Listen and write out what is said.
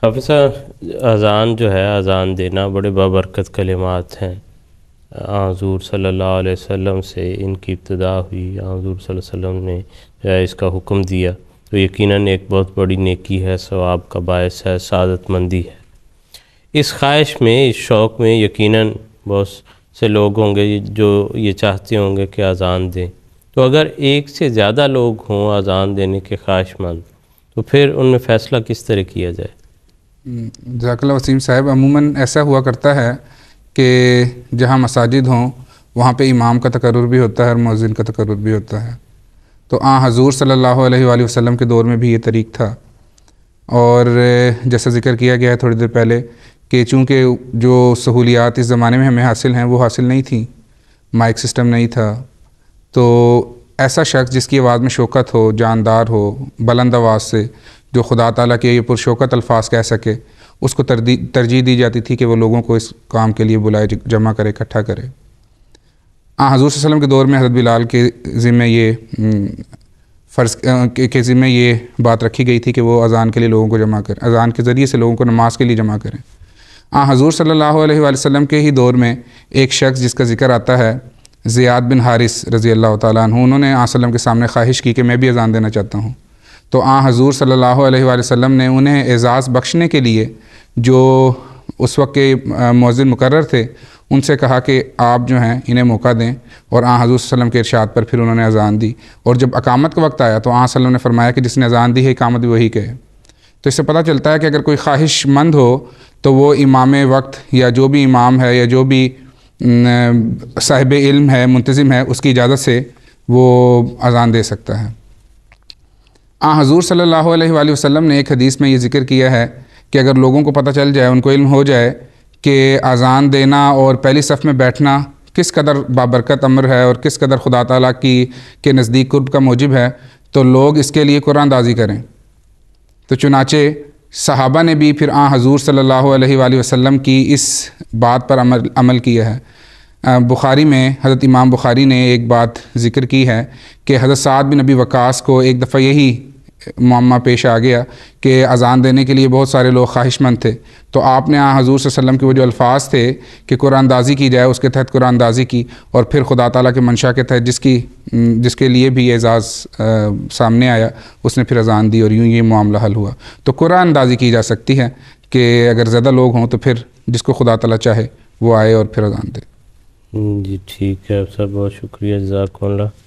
حافظ صاحب، اذان جو ہے، اذان دینا بڑے بابرکت کلمات ہیں۔ حضور صلی اللہ علیہ وسلم سے ان کی ابتدا ہوئی، حضور صلی اللہ علیہ وسلم نے اس کا حکم دیا، تو یقیناً ایک بہت بڑی نیکی ہے، ثواب کا باعث ہے، سعادت مندی ہے۔ اس خواہش میں، اس شوق میں یقیناً بہت سے لوگ ہوں گے جو یہ چاہتے ہوں گے کہ اذان دیں۔ تو اگر ایک سے زیادہ لوگ ہوں اذان دینے کے خواہش مند، تو پھر ان میں فیصلہ کس طرح کیا جائے؟ جزاک اللہ وسیم صاحب، عموماً ایسا ہوا کرتا ہے کہ جہاں مساجد ہوں وہاں پہ امام کا تقرر بھی ہوتا ہے اور مؤذن کا تقرر بھی ہوتا ہے۔ تو حضور صلی اللہ علیہ وآلہ وسلم کے دور میں بھی یہ طریق تھا، اور جیسا ذکر کیا گیا ہے تھوڑی دیر پہلے کہ چونکہ جو سہولیات اس زمانے میں ہمیں حاصل ہیں وہ حاصل نہیں تھیں، مائک سسٹم نہیں تھا، تو ایسا شخص جس کی آواز میں شوکت ہو، جاندار ہو، بلند آواز سے، جو خدا تعالیٰ کے یہ پرشوکت الفاظ کہہ سکے، اس کو ترجیح دی جاتی تھی کہ وہ لوگوں کو اس کام کے لیے بلائے، جمع کرے، اکٹھا کرے۔ حضور صلی اللہ علیہ وسلم کے دور میں حضرت بلال کے ذمہ یہ فرض کے ذمہ یہ بات رکھی گئی تھی کہ وہ اذان کے لیے لوگوں کو جمع کریں، اذان کے ذریعے سے لوگوں کو نماز کے لیے جمع کریں۔ حضور صلی اللہ علیہ وآلہ وسلم کے ہی دور میں ایک شخص جس کا ذکر آتا ہے، زیاد بن حارث رضی اللہ تعالیٰ عنہ، انہوں نے صلی اللہ علیہ وسلم کے سامنے خواہش کی کہ میں بھی اذان دینا چاہتا ہوں۔ تو حضور صلی اللہ علیہ وآلہ وسلم نے انہیں اعزاز بخشنے کے لیے جو اس وقت کے مؤذن مقرر تھے ان سے کہا کہ آپ جو ہیں انہیں موقع دیں، اور حضور صلی اللہ علیہ وسلم کے ارشاد پر پھر انہوں نے اذان دی، اور جب اقامت کا وقت آیا تو صلی اللہ علیہ وسلم نے فرمایا کہ جس نے اذان دی ہے اقامت بھی وہی کہے۔ تو اس سے پتہ چلتا ہے کہ اگر کوئی خواہش مند ہو تو وہ امام وقت یا جو بھی امام ہے یا جو بھی صاحب علم ہے، منتظم ہے، اس کی اجازت سے وہ اذان دے سکتا ہے۔ حضور صلی اللہ علیہ وآلہ وسلم نے ایک حدیث میں یہ ذکر کیا ہے کہ اگر لوگوں کو پتہ چل جائے، ان کو علم ہو جائے کہ اذان دینا اور پہلی صف میں بیٹھنا کس قدر بابرکت امر ہے اور کس قدر خدا تعالیٰ کے نزدیک قرب کا موجب ہے، تو لوگ اس کے لیے قرآن اندازی کریں۔ تو چنانچہ صحابہ نے بھی پھر حضور صلی اللہ علیہ وآلہ وسلم کی اس بات پر عمل کیا ہے۔ بخاری میں حضرت امام بخاری نے ایک بات ذکر کی ہے کہ حضرت سعد بن ابی وقاص کو ایک دفعہ یہی معمہ پیش آ گیا کہ اذان دینے کے لیے بہت سارے لوگ خواہش مند تھے، تو آپ نے حضور صلی اللہ علیہ وسلم کے وہ جو الفاظ تھے کہ قرآن اندازی کی جائے، اس کے تحت قرآن اندازی کی، اور پھر خدا تعالیٰ کے منشا کے تحت جس کے لیے بھی اعزاز سامنے آیا اس نے پھر اذان دی، اور یوں یہ معاملہ حل ہوا۔ تو قرآن اندازی کی جا سکتی ہے کہ اگر زیادہ لوگ ہوں تو پھر جس کو خدا تعالیٰ چاہے وہ آئے اور پھر اذان دے۔ جی ٹھیک ہے سر، بہت شکریہ، جزاک اللہ۔